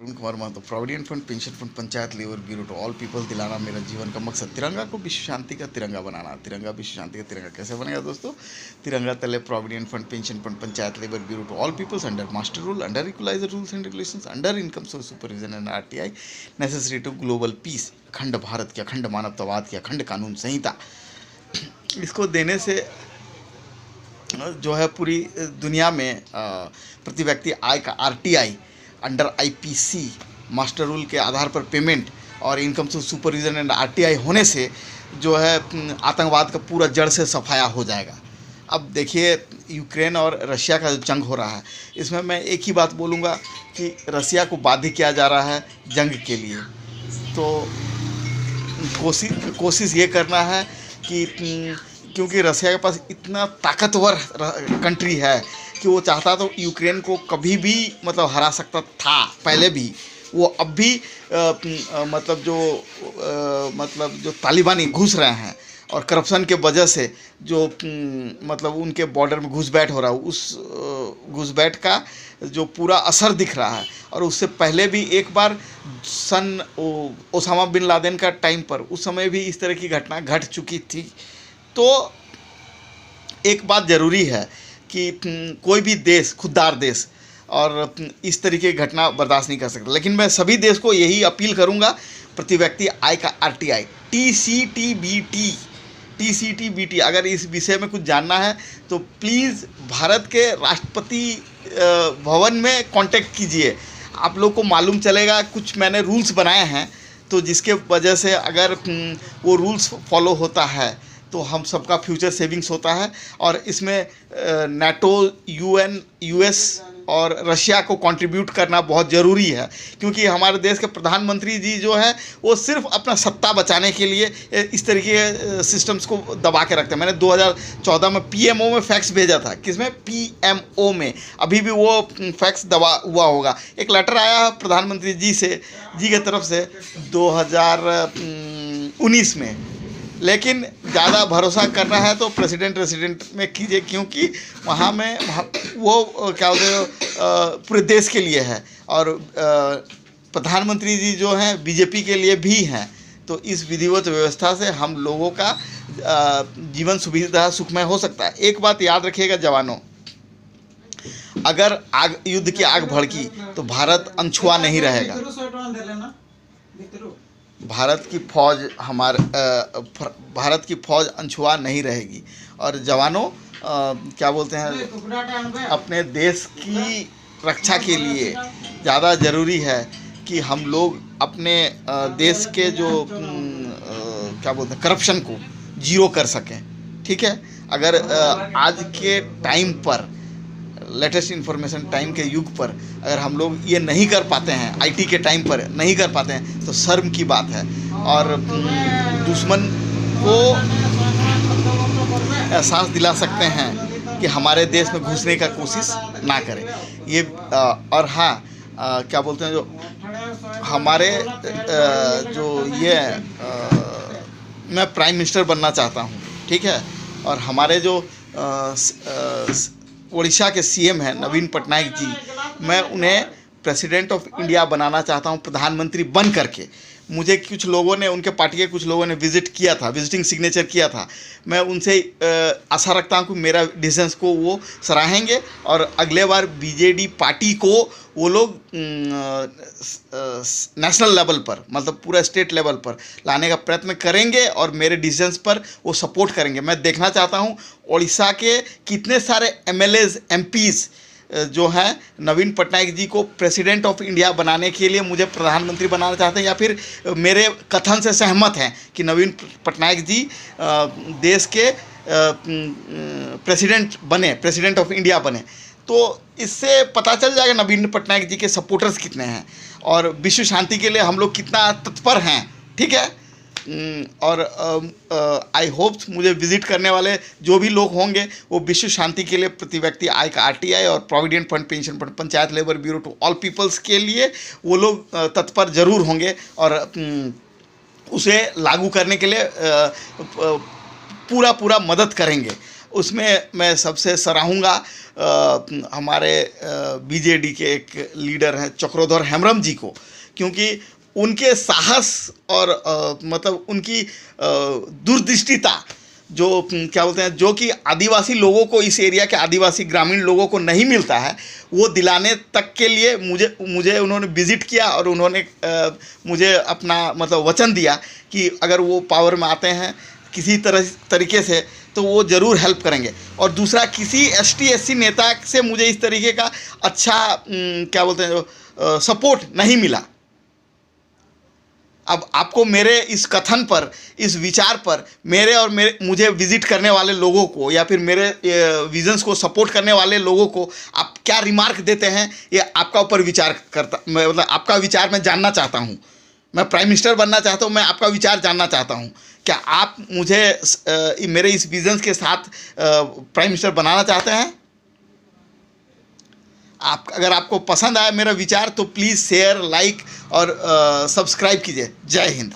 Arun Kumar Mahato, provident fund, pension fund, panchayat labour bureau to all people दिलाना मेरा जीवन का मकसद। तिरंगा को विश्व शांति का तिरंगा बनाना। तिरंगा विश्व शांति का तिरंगा कैसे बनेगा दोस्तों? तिरंगा तले provident fund, pension fund, panchayat labour bureau to all peoples under master rule, under equalizer rules and regulations, under income source supervision and RTI, necessary to global peace. अखंड भारत की अखंड मानवतावाद की अखंड कानून संहिता। इसको देने से जो है पूरी दुनिया में प्रति व्यक्ति आय का RTI under IPC master rule के आधार पर पेमेंट और इनकम से सुपरविजन एंड आरटीआई होने से जो है आतंकवाद का पूरा जड़ से सफाया हो जाएगा। अब देखिए यूक्रेन और रशिया का जो जंग हो रहा है, इसमें मैं एक ही बात बोलूँगा कि रशिया को बाध्य किया जा रहा है जंग के लिए। तो कोशिश ये करना है कि क्योंकि रशिया के पास इतना ताकतवर कंट्री है कि वो चाहता तो यूक्रेन को कभी भी मतलब हरा सकता था पहले भी। वो अब भी मतलब जो तालिबानी घुस रहे हैं और करप्शन के वजह से जो मतलब उनके बॉर्डर में घुसपैठ हो रहा है, उस घुसपैठ का जो पूरा असर दिख रहा है। और उससे पहले भी एक बार सन ओसामा बिन लादेन का टाइम पर उस समय भी इस तरह की घटना घट चुकी थी। तो एक बात ज़रूरी है कि कोई भी देश, खुददार देश और इस तरीके की घटना बर्दाश्त नहीं कर सकता। लेकिन मैं सभी देश को यही अपील करूंगा, प्रति व्यक्ति आय का आरटीआई टीसीटीबीटी। अगर इस विषय में कुछ जानना है तो प्लीज़ भारत के राष्ट्रपति भवन में कांटेक्ट कीजिए। आप लोग को मालूम चलेगा, कुछ मैंने रूल्स बनाए हैं तो जिसके वजह से अगर वो रूल्स फॉलो होता है तो हम सबका फ्यूचर सेविंग्स होता है। और इसमें नाटो, यूएन, यूएस और रशिया को कंट्रीब्यूट करना बहुत ज़रूरी है, क्योंकि हमारे देश के प्रधानमंत्री जी जो है वो सिर्फ अपना सत्ता बचाने के लिए इस तरीके के सिस्टम्स को दबा के रखते हैं। मैंने 2014 में पीएमओ में फैक्स भेजा था। किसमें? पीएमओ में। अभी भी वो फैक्स दबा हुआ होगा। एक लेटर आया प्रधानमंत्री जी की तरफ से 2019 में। लेकिन ज़्यादा भरोसा करना है तो रेसिडेंट में कीजिए, क्योंकि वहाँ में वो क्या बोलते हैं पूरे देश के लिए है और प्रधानमंत्री जी जो हैं बीजेपी के लिए भी हैं। तो इस विधिवत व्यवस्था से हम लोगों का जीवन सुविधा सुखमय हो सकता है। एक बात याद रखिएगा जवानों, अगर युद्ध की आग भड़की तो भारत अनछुआ नहीं रहेगा। भारत की फौज अनछुआ नहीं रहेगी। और जवानों क्या बोलते हैं, अपने देश की रक्षा के लिए ज़्यादा ज़रूरी है कि हम लोग अपने देश के जो क्या बोलते हैं करप्शन को जीरो कर सकें। ठीक है, अगर आज के टाइम पर, लेटेस्ट इन्फॉर्मेशन टाइम के युग पर अगर हम लोग ये नहीं कर पाते हैं, आईटी के टाइम पर नहीं कर पाते हैं, तो शर्म की बात है। और दुश्मन को एहसास दिला सकते हैं कि हमारे देश में घुसने का कोशिश ना करें। ये और हाँ क्या बोलते हैं, जो हमारे जो ये मैं प्राइम मिनिस्टर बनना चाहता हूँ, ठीक है। और हमारे जो उड़ीसा के सीएम हैं नवीन पटनायक जी, मैं उन्हें प्रेसिडेंट ऑफ इंडिया बनाना चाहता हूं प्रधानमंत्री बन करके। मुझे कुछ लोगों ने, उनके पार्टी के कुछ लोगों ने विजिट किया था, विजिटिंग सिग्नेचर किया था। मैं उनसे आशा रखता हूं कि मेरा डिसीजंस को वो सराहेंगे और अगले बार बीजेडी पार्टी को वो लोग नेशनल लेवल पर, मतलब पूरा स्टेट लेवल पर लाने का प्रयत्न करेंगे और मेरे डिसीजंस पर वो सपोर्ट करेंगे। मैं देखना चाहता हूँ उड़ीसा के कितने सारे एमएलएज, एमपीज जो हैं नवीन पटनायक जी को प्रेसिडेंट ऑफ इंडिया बनाने के लिए मुझे प्रधानमंत्री बनाना चाहते हैं, या फिर मेरे कथन से सहमत हैं कि नवीन पटनायक जी देश के प्रेसिडेंट ऑफ इंडिया बने। तो इससे पता चल जाएगा नवीन पटनायक जी के सपोर्टर्स कितने हैं और विश्व शांति के लिए हम लोग कितना तत्पर हैं। ठीक है, और आई होप मुझे विजिट करने वाले जो भी लोग होंगे वो विश्व शांति के लिए प्रति व्यक्ति आय का आरटीआई और provident fund, pension fund, panchayat labour bureau to all peoples के लिए वो लोग तत्पर जरूर होंगे और उसे लागू करने के लिए पूरा मदद करेंगे। उसमें मैं सबसे सराहूँगा हमारे बीजेडी के एक लीडर हैं चक्रधर हेम्ब्रम जी को, क्योंकि उनके साहस और मतलब उनकी दूरदृष्टिता जो क्या बोलते हैं, जो कि आदिवासी लोगों को, इस एरिया के आदिवासी ग्रामीण लोगों को नहीं मिलता है, वो दिलाने तक के लिए मुझे उन्होंने विज़िट किया और उन्होंने मुझे अपना मतलब वचन दिया कि अगर वो पावर में आते हैं किसी तरीके से तो वो ज़रूर हेल्प करेंगे। और दूसरा, किसी ST SC नेता से मुझे इस तरीके का अच्छा क्या बोलते हैं सपोर्ट नहीं मिला। अब आपको मेरे इस कथन पर, इस विचार पर, मुझे विज़िट करने वाले लोगों को या फिर मेरे विजन्स को सपोर्ट करने वाले लोगों को आप क्या रिमार्क देते हैं, ये आपका ऊपर विचार करता, मतलब आपका विचार मैं जानना चाहता हूँ। मैं प्राइम मिनिस्टर बनना चाहता हूँ, मैं आपका विचार जानना चाहता हूँ। क्या आप मुझे मेरे इस विजन्स के साथ प्राइम मिनिस्टर बनाना चाहते हैं? अगर आपको पसंद आया मेरा विचार तो प्लीज़ शेयर, लाइक और सब्सक्राइब कीजिए। जय हिंद।